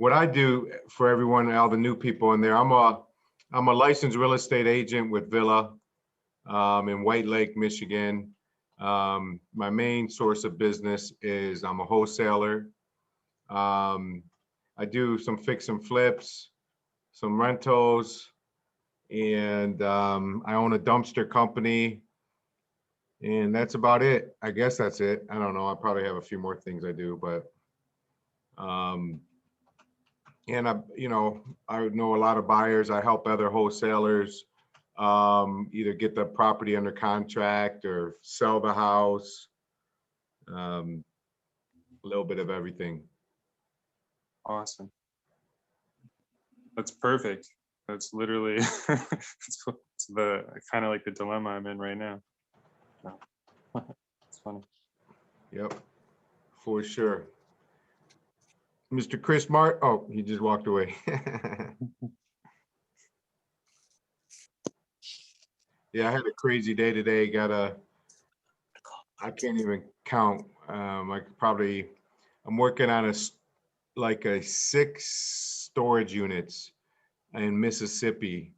what I do for everyone, all the new people in there, I'm a licensed real estate agent with Villa in White Lake, Michigan. My main source of business is I'm a wholesaler. I do some fix and flips, some rentals, and I own a dumpster company. And that's about it. I guess that's it. I don't know. I probably have a few more things I do, but and I know a lot of buyers. I help other wholesalers either get the property under contract or sell the house. A little bit of everything. Awesome. That's perfect. That's literally it's the kind of like the dilemma I'm in right now. It's funny. Yep, for sure. Mr. Chris Mart. Oh, he just walked away. Yeah, I had a crazy day today. I can't even count. I'm working on like 6 storage units in Mississippi.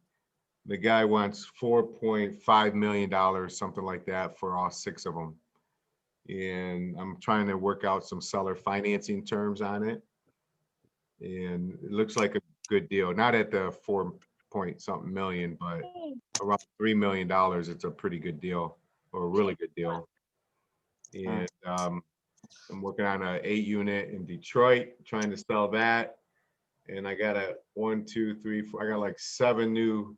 The guy wants $4.5 million, something like that, for all 6 of them. And I'm trying to work out some seller financing terms on it. And it looks like a good deal. Not at the 4-point-something million, but around $3 million. It's a pretty good deal, or a really good deal. And I'm working on an 8-unit in Detroit, trying to sell that. And I got I got like 7 new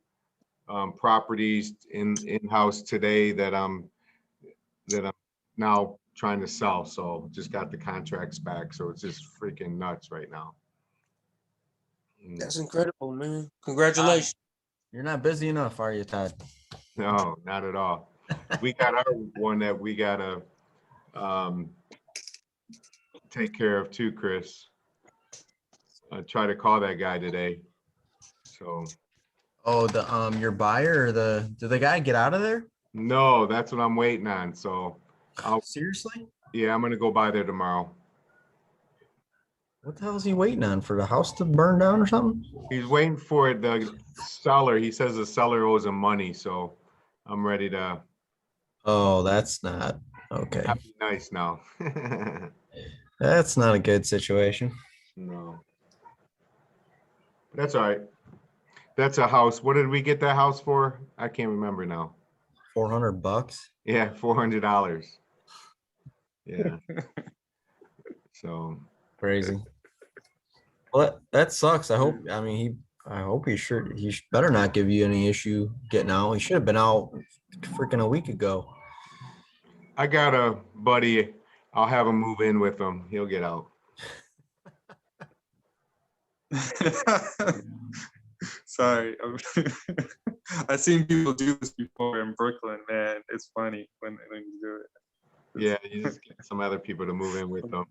properties in-house today that I'm now trying to sell. So just got the contracts back. So it's just freaking nuts right now. That's incredible, man. Congratulations. You're not busy enough, are you, Todd? No, not at all. We got our one that we gotta take care of too, Chris. I try to call that guy today. So. Oh, your buyer or did the guy get out of there? No, that's what I'm waiting on. So Seriously? Yeah, I'm gonna go by there tomorrow. What the hell is he waiting on? For the house to burn down or something? He's waiting for the seller. He says the seller owes him money, so I'm ready to. Oh, that's not okay. Be nice now. That's not a good situation. No. That's all right. That's a house. What did we get that house for? I can't remember now. $400? Yeah, $400. Yeah. So crazy. Well, that sucks. I hope. I mean, I hope he better not give you any issue getting out. He should have been out freaking a week ago. I got a buddy. I'll have him move in with him. He'll get out. Sorry. I've seen people do this before in Brooklyn, man. It's funny when you do it. Yeah, you just get some other people to move in with them.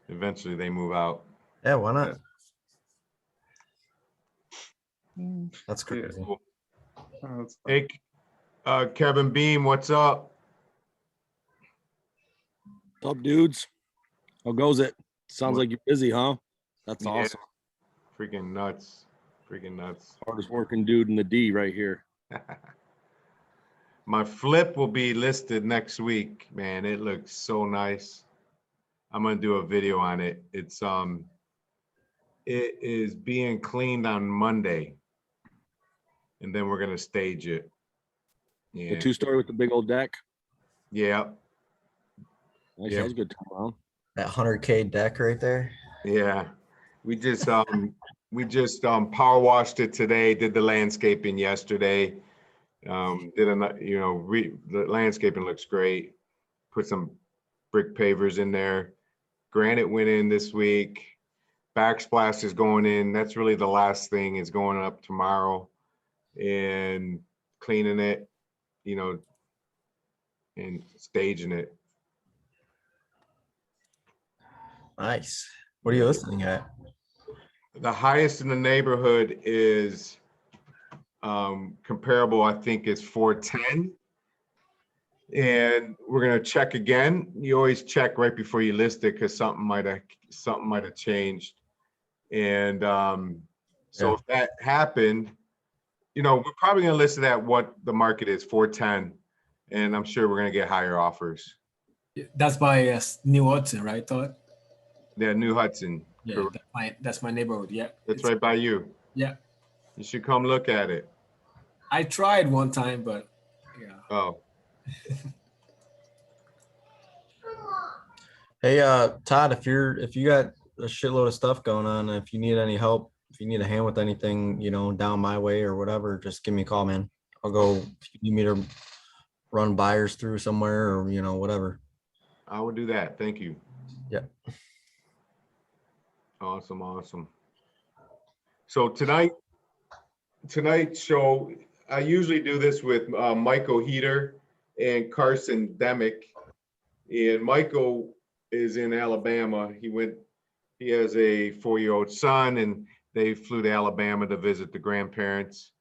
Eventually they move out. Yeah, why not? That's crazy. Yeah, cool. Hey, Kevin Beam, what's up? What's up, dudes? How goes it? Sounds like you're busy, huh? That's awesome. Freaking nuts. Freaking nuts. Hardest working dude in the D right here. My flip will be listed next week, man. It looks so nice. I'm gonna do a video on it. It is being cleaned on Monday, and then we're gonna stage it. Yeah. The 2-story with the big old deck. Yeah. Nice, that's good turnaround. That 100K deck right there. Yeah. We just power washed it today. Did the landscaping yesterday. The landscaping looks great. Put some brick pavers in there. Granite went in this week. Backsplash is going in. That's really the last thing. Is going up tomorrow and cleaning it, and staging it. Nice. What are you listening at? The highest in the neighborhood is comparable, I think, is 410. And we're gonna check again. You always check right before you list it because something might have changed. And so Yeah. if that happened, you know, we're probably gonna list it at what the market is, 410. And I'm sure we're gonna get higher offers. That's by New Hudson, right, Todd? Yeah, New Hudson. Yeah, Correct. that's my neighborhood. Yeah, That's right by you. Yeah, You should come look at it. I tried one time, but yeah. Oh, Hey, Todd, if you got a shitload of stuff going on, if you need any help, if you need a hand with anything, you know, down my way or whatever, just give me a call, man. I'll go if you need me to run buyers through somewhere or, you know, whatever. I will do that. Thank you. Yeah. Awesome, awesome. So tonight's show, I usually do this with Michael Heater and Carson Demick. And Michael is in Alabama. He has a 4-year-old son, and they flew to Alabama to visit the grandparents.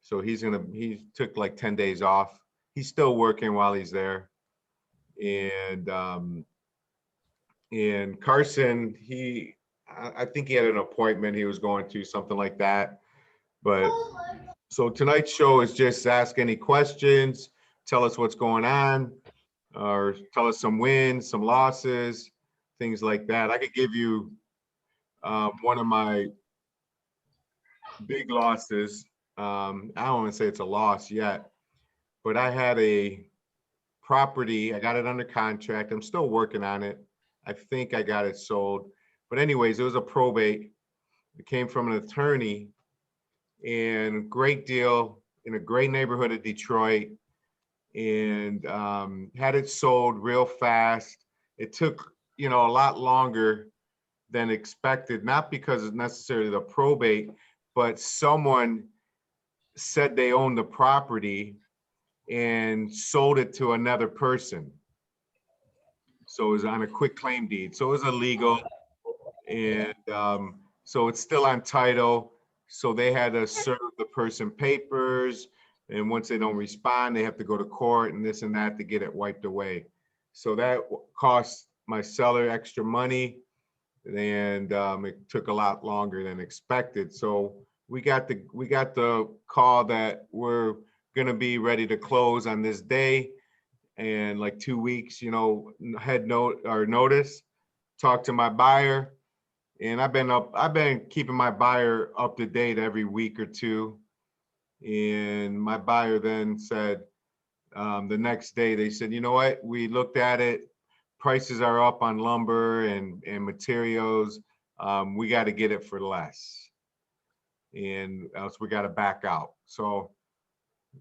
So he took like 10 days off. He's still working while he's there. And Carson, I think he had an appointment he was going to, something like that. But so tonight's show is just ask any questions, tell us what's going on, or tell us some wins, some losses, things like that. I could give you one of my big losses. I don't want to say it's a loss yet, but I had a property. I got it under contract. I'm still working on it. I think I got it sold. But anyways, it was a probate. It came from an attorney, and great deal in a great neighborhood of Detroit, and had it sold real fast. It took, you know, a lot longer than expected, not because it's necessarily the probate, but someone said they owned the property and sold it to another person. So it was on a quick claim deed. So it was illegal. And so it's still on title. So they had to serve the person papers. And once they don't respond, they have to go to court and this and that to get it wiped away. So that cost my seller extra money. And it took a lot longer than expected. So we got the call that we're gonna be ready to close on this day, and like 2 weeks, you know, notice. Talk to my buyer, and I've been keeping my buyer up to date every week or two. And my buyer then said the next day, they said, you know what, we looked at it. Prices are up on lumber and materials. We got to get it for less, and else we got to back out. So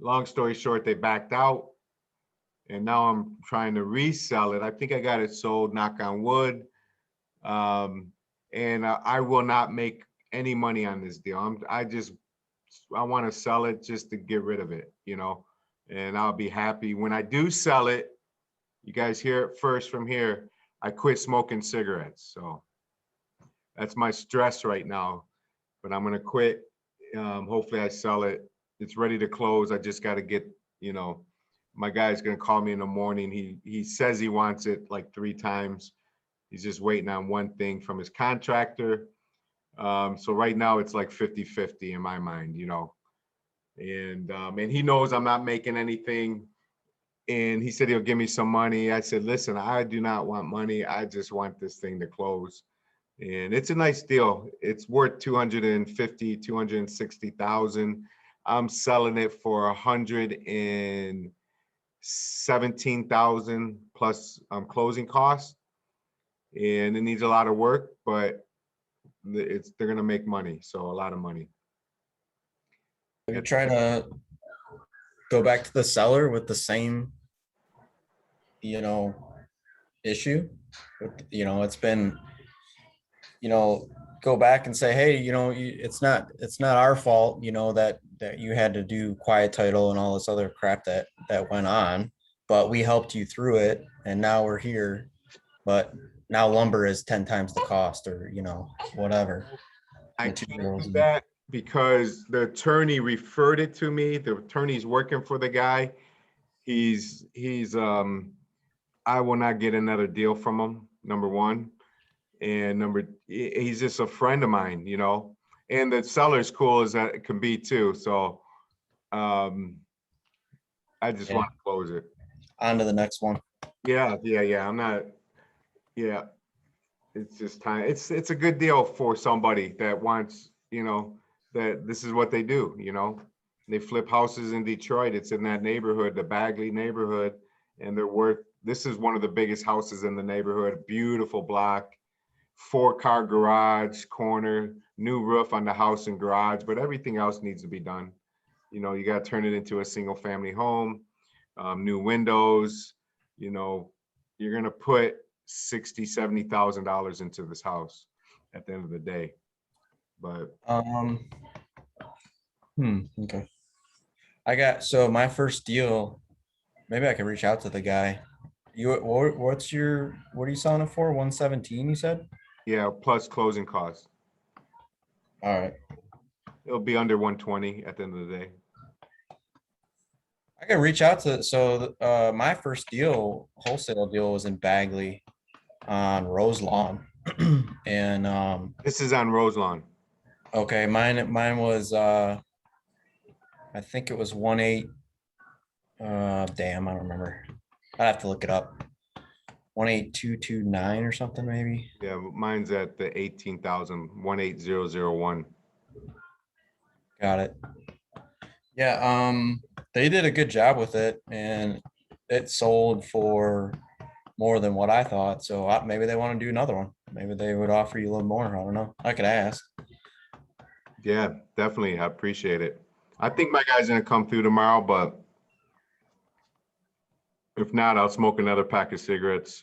long story short, they backed out, and now I'm trying to resell it. I think I got it sold, knock on wood. And I will not make any money on this deal. I want to sell it just to get rid of it, you know, and I'll be happy when I do sell it. You guys hear it first from here. I quit smoking cigarettes. So that's my stress right now, but I'm going to quit. Hopefully I sell it. It's ready to close. I just got to get, you know, my guy's going to call me in the morning. He says he wants it like 3 times. He's just waiting on one thing from his contractor. So right now it's like 50-50 in my mind, you know, and he knows I'm not making anything. And he said he'll give me some money. I said, listen, I do not want money. I just want this thing to close. And it's a nice deal. It's worth 260,000. I'm selling it for 117,000 plus closing costs. And it needs a lot of work, but they're gonna make money. So a lot of money. Are you trying to go back to the seller with the same, you know, issue? You know, it's been, you know, go back and say, hey, you know, it's not our fault, you know, that you had to do quiet title and all this other crap that went on, but we helped you through it, and now we're here, but now lumber is 10 times the cost, or, you know, whatever. I can't do that because the attorney referred it to me. The attorney's working for the guy. He's I will not get another deal from him, number one. And he's just a friend of mine, you know, and the seller's cool as that it can be too. So I just Yeah. want to close it. On to the next one. Yeah. I'm not, yeah. It's just time. It's a good deal for somebody that wants, you know, that this is what they do, you know. They flip houses in Detroit. It's in that neighborhood, the Bagley neighborhood, and this is one of the biggest houses in the neighborhood. Beautiful block, 4-car garage, corner, new roof on the house and garage, but everything else needs to be done. You know, you got to turn it into a single family home, new windows, you know, you're going to put $60,000-$70,000 into this house at the end of the day. But Okay. So my first deal, maybe I can reach out to the guy. What are you selling it for? 117, you said? yeah, plus closing costs. All right. It'll be under 120 at the end of the day. I can reach out to, my first wholesale deal was in Bagley on Rose Lawn. And This is on Roselawn. okay, mine was I think it was 18. Damn, I don't remember. I'd have to look it up. 18229 or something, maybe. Yeah, mine's at the 18,001. Got it. Yeah, they did a good job with it, and it sold for more than what I thought. So maybe they want to do another one. Maybe they would offer you a little more. I don't know. I could ask. Yeah, definitely. I appreciate it. I think my guy's gonna come through tomorrow, but if not, I'll smoke another pack of cigarettes.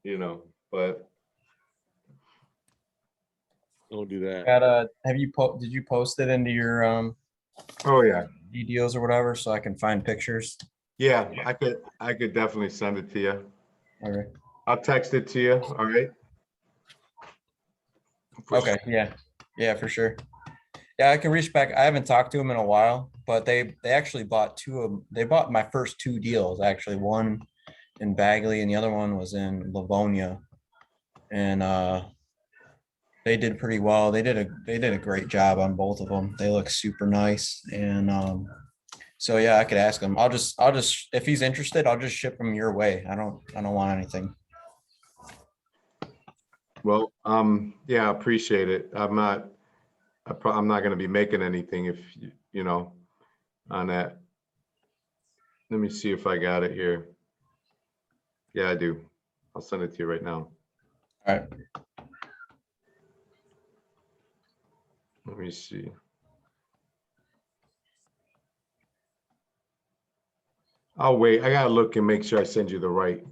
You know, but Don't do that. Did you post it into your oh yeah, deals or whatever so I can find pictures? yeah. I could definitely send it to you. All right. I'll text it to you. All right. Okay. Yeah, for sure. Yeah, I can reach back. I haven't talked to them in a while, but they actually bought they bought my first 2 deals, actually. One in Bagley and the other one was in Livonia. And they did pretty well. They did a great job on both of them. They look super nice. And so yeah, I could ask him. I'll just if he's interested, I'll just ship him your way. I don't want anything. Well, yeah, I appreciate it. I'm not going to be making anything if you know, on that. Let me see if I got it here. Yeah, I do. I'll send it to you right now. All right. Let me see. I'll wait. I gotta look and make sure I send you the right,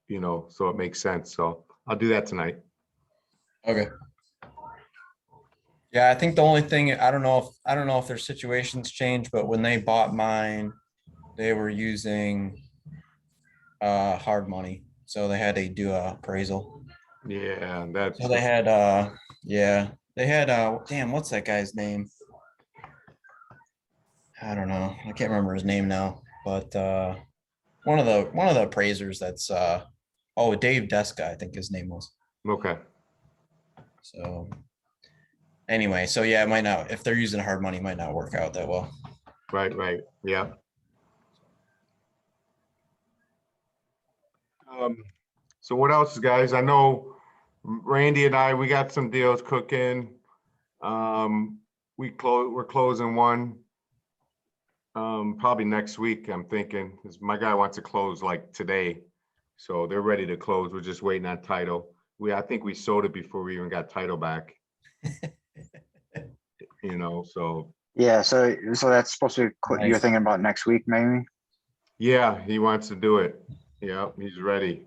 you know, so it makes sense. So I'll do that tonight. Okay. Yeah, I think the only thing, I don't know if their situations changed, but when they bought mine, they were using hard money. So they had to do a appraisal. Yeah, that's So they had damn, what's that guy's name? I don't know. I can't remember his name now, but one of the appraisers that's Dave Deska, I think his name was. okay. So anyway, so yeah, it might not, if they're using hard money, it might not work out that well. Right. Yeah. So what else, guys? I know Randy and I, we got some deals cooking. We're closing one. Probably next week, I'm thinking, 'cause my guy wants to close like today. So they're ready to close. We're just waiting on title. I think we sold it before we even got title back. You know, so Yeah, so that's supposed to be, you're Nice. thinking about next week, maybe? yeah, he wants to do it. Yeah, he's ready.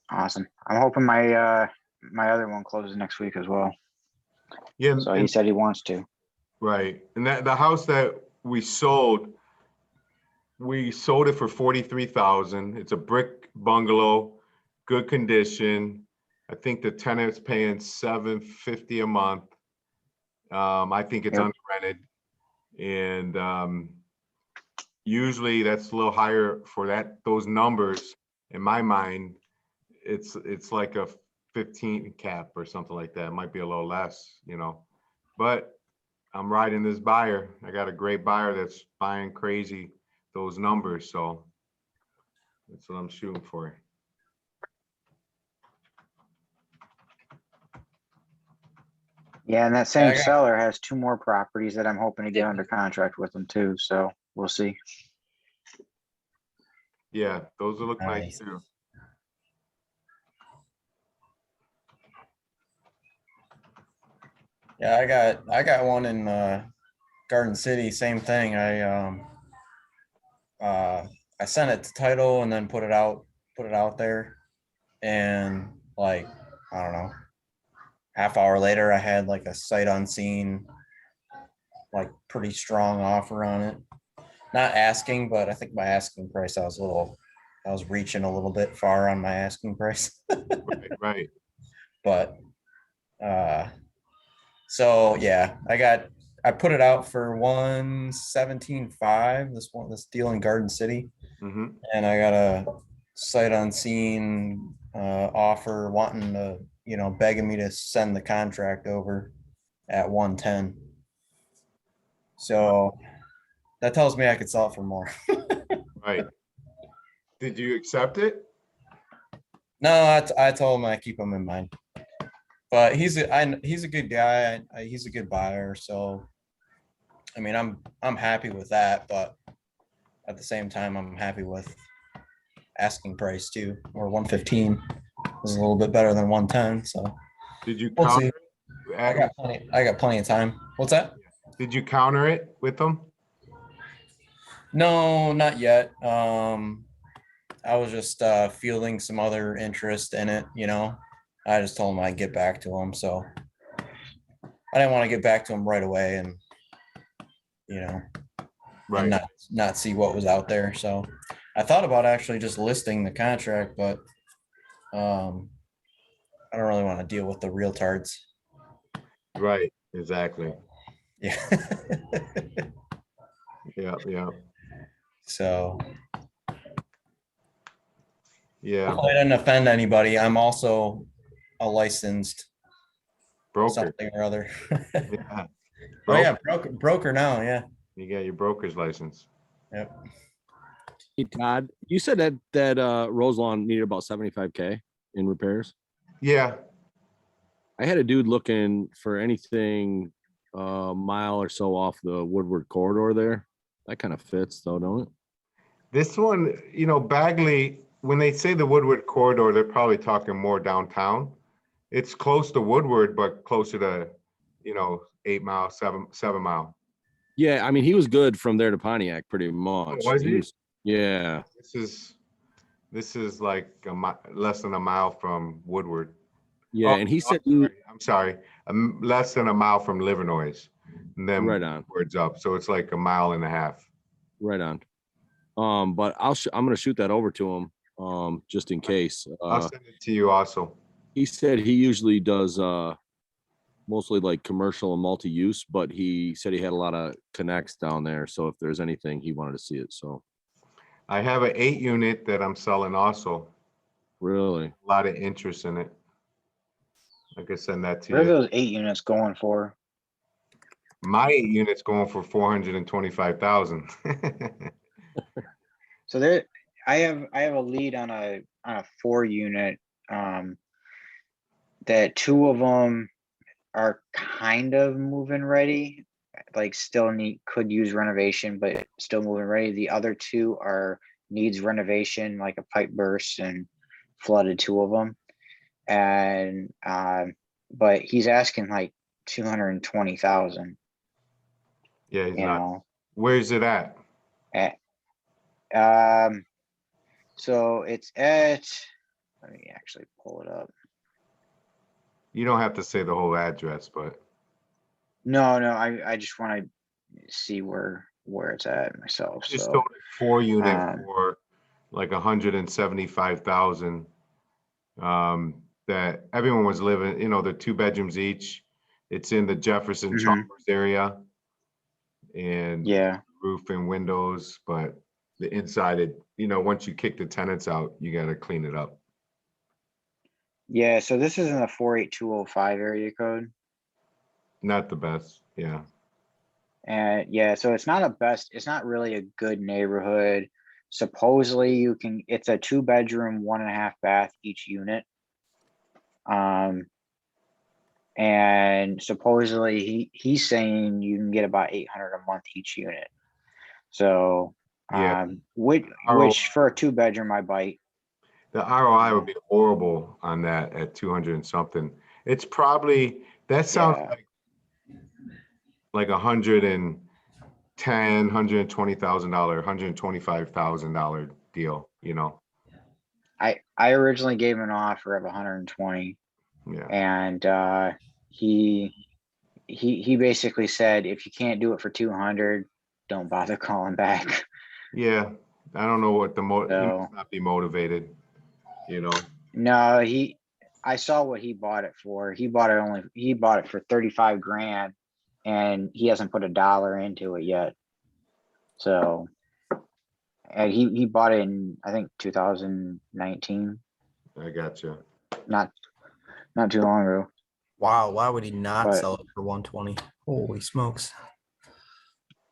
Awesome. I'm hoping my my other one closes next week as well. Yeah, So he said he wants to. right. And that the house that we sold it for 43,000. It's a brick bungalow, good condition. I think the tenant's paying $750 a month. I think it's Yep. under rented. And usually that's a little higher for those numbers. In my mind, it's like a 15 cap or something like that. It might be a little less, but I'm riding this buyer. I got a great buyer that's buying crazy those numbers. So that's what I'm shooting for. Yeah, and that same I got- seller has 2 more properties that I'm hoping to get under contract with them too, so we'll see. Yeah, those will look nice Nice. too. Yeah, I got one in Garden City, same thing. I sent it to title and then put it out there. And like, I don't know, half hour later I had like a sight unseen, like pretty strong offer on it. Not asking, but I think my asking price, I was reaching a little bit far on my asking price. Right. But so yeah, I put it out for 117.5, this deal in Garden City, Mm-hmm. and I got a sight unseen offer wanting to, begging me to send the contract over at 110. So that tells me I could sell it for more. Right. Did you accept it? No, I told him I keep him in mind. But he's a good guy. He's a good buyer. So, I mean, I'm happy with that. But at the same time, I'm happy with asking price too. Or 115 is a little bit better than 110. So Did you we'll counter see. it? I got plenty of time. What's that? Did you counter it with them? No, not yet. I was just fielding some other interest in it. I just told him I'd get back to him. So I didn't want to get back to him right away and Right. and not see what was out there. So I thought about actually just listing the contract, but I don't really want to deal with the realtards. Right. Exactly. Yeah. Yeah. Yeah. So Yeah. hopefully I didn't offend anybody. I'm also a licensed Broker. something or other. Yeah. Oh yeah, broker now. Yeah. You got your broker's license. Yep. Hey, Todd, you said that Roselawn needed about 75K in repairs. Yeah. I had a dude looking for anything a mile or so off the Woodward corridor there. That kind of fits though, don't it? This one, Bagley, when they say the Woodward corridor, they're probably talking more downtown. It's close to Woodward, but closer to, 8 mile, 7 mile. Yeah, I mean, he was good from there to Pontiac pretty much. Was he? Yeah. This is like less than a mile from Woodward. Yeah, and he said I'm sorry, less than a mile from Livernois, and then right on. Woodward's up, so it's like a mile and a half. Right on. But I'm gonna shoot that over to him, just in case. I'll send it to you also. He said he usually does mostly like commercial and multi-use, but he said he had a lot of connects down there. So if there's anything, he wanted to see it. So I have an 8 unit that I'm selling also. really, A lot of interest in it. I could send that to What are you. those 8 units going for? My 8 units going for 425,000. So there, I have a lead on a 4 unit, that 2 of them are kind of moving ready, like still could use renovation, but still moving ready. The other 2 needs renovation, like a pipe burst and flooded 2 of them. And but he's asking like 220,000. Yeah, he's You not. know, Where's it at? so it's at, let me actually pull it up. You don't have to say the whole address, but No, I just want to see where it's at myself. just So sold a 4 unit um, for like 175,000. That everyone was living, they're 2 bedrooms each. It's in the Jefferson Mhm. Chalmers area. And yeah, roof and windows, but the inside, once you kick the tenants out, you gotta clean it up. Yeah, so this is in the 48205 area code. Not the best, yeah. And yeah, so it's not really a good neighborhood. Supposedly it's a 2-bedroom, 1.5 bath each unit. And supposedly he's saying you can get about 800 a month each unit. So, Yeah. which for a 2-bedroom I bite. The ROI would be horrible on that at 200 and something. It's probably, that sounds Yeah. like $110,000, $120,000, $125,000 deal, I originally gave him an offer of 120, Yeah. and he basically said, if you can't do it for 200, don't bother calling back. Yeah. I don't know what he So- must not be motivated, No, I saw what he bought it for. He bought it for 35 grand, and he hasn't put $1 into it yet. So, and he bought it in, I think, 2019, I gotcha. not too long ago. Wow, why would he not But- sell it for 120? Holy smokes.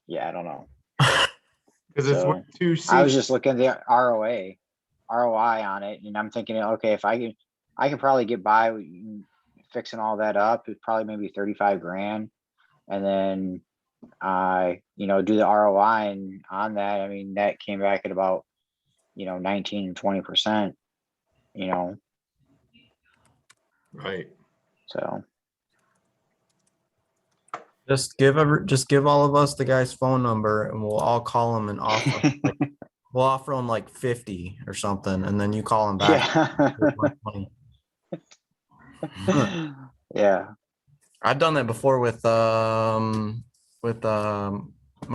Yeah, I don't know. Because it's So, worth two I was seats. just looking at the ROI on it, and I'm thinking, okay, if I could probably get by with fixing all that up. It's probably maybe 35 grand, and then do the ROI and on that. I mean, that came back at about 19 20%. Right. So Just give all of us the guy's phone number and we'll all call him and offer him, we'll offer him like 50 or something, and then you call him back. yeah. Yeah. I've done that before with my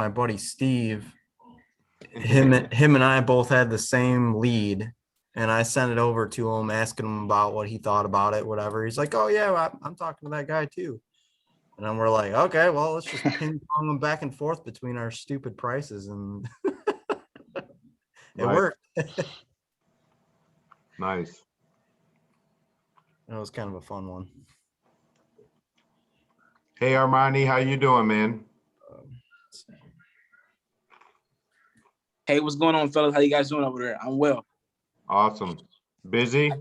buddy Steve. Him and I both had the same lead, and I sent it over to him asking him about what he thought about it, whatever. He's like, "Oh yeah, I'm talking to that guy too." And then we're like, "Okay, well, let's just ping pong them back and forth between our stupid prices," and it Right. worked. Nice. It was kind of a fun one. Hey, Armani, how you doing, man? Hey, what's going on, fellas? How you guys doing over there? I'm well. Awesome. Busy?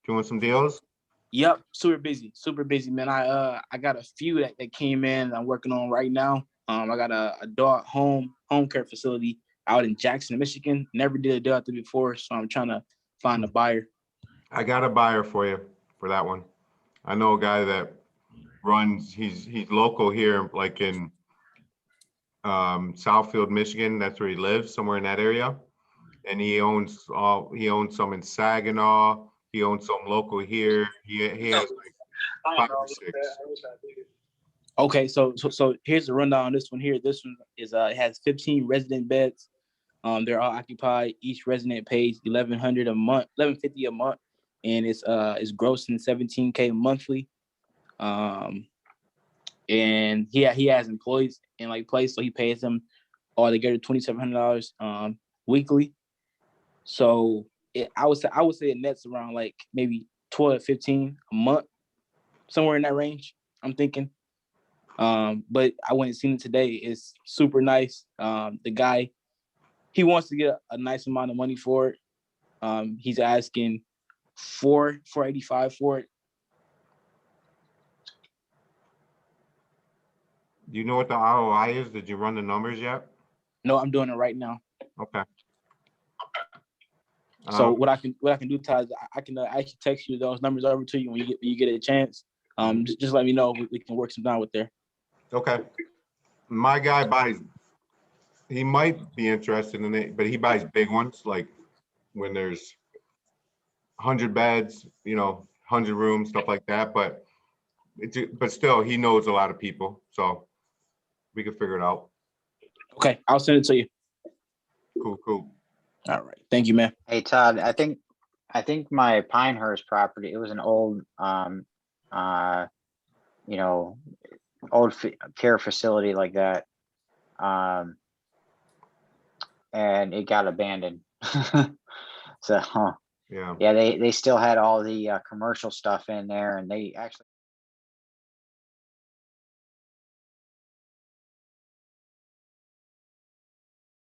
Doing some deals? Yep, super busy, man. I got a few that came in I'm working on right now. I got a dog home care facility out in Jackson, Michigan. Never did a deal out there before, so I'm trying to find a buyer. I got a buyer for you for that one. I know a guy that runs, he's local here, like in Southfield, Michigan. That's where he lives, somewhere in that area. And he owns some in Saginaw. He owns some local here. He has like 5 or 6. Okay, so here's the rundown on this one here. This one is it has 15 resident beds. They're all occupied. Each resident pays $1,100 a month, $1,150 a month, and it's grossing $17K monthly. And he has employees in like place, so he pays them all together $2,700 weekly. So I would say it nets around like maybe 12 to 15 a month, somewhere in that range, I'm thinking. But I went and seen it today. It's super nice. The guy, he wants to get a nice amount of money for it. He's asking $485 for it. Do you know what the ROI is? Did you run the numbers yet? No, I'm doing it right now. Okay. So what I can do, Todd, is I can actually text you those numbers over to you when you get a chance. Just let me know if we can work some down with there. Okay. My guy he might be interested in it, but he buys big ones, like when there's 100 beds, 100 rooms, stuff like that. But still, he knows a lot of people, so we can figure it out. Okay, I'll send it to you. Cool. All right, thank you, man. Hey Todd, I think my Pinehurst property, it was an old old care facility like that. and it got abandoned. So, Yeah. yeah, they still had all the commercial stuff in there, and they actually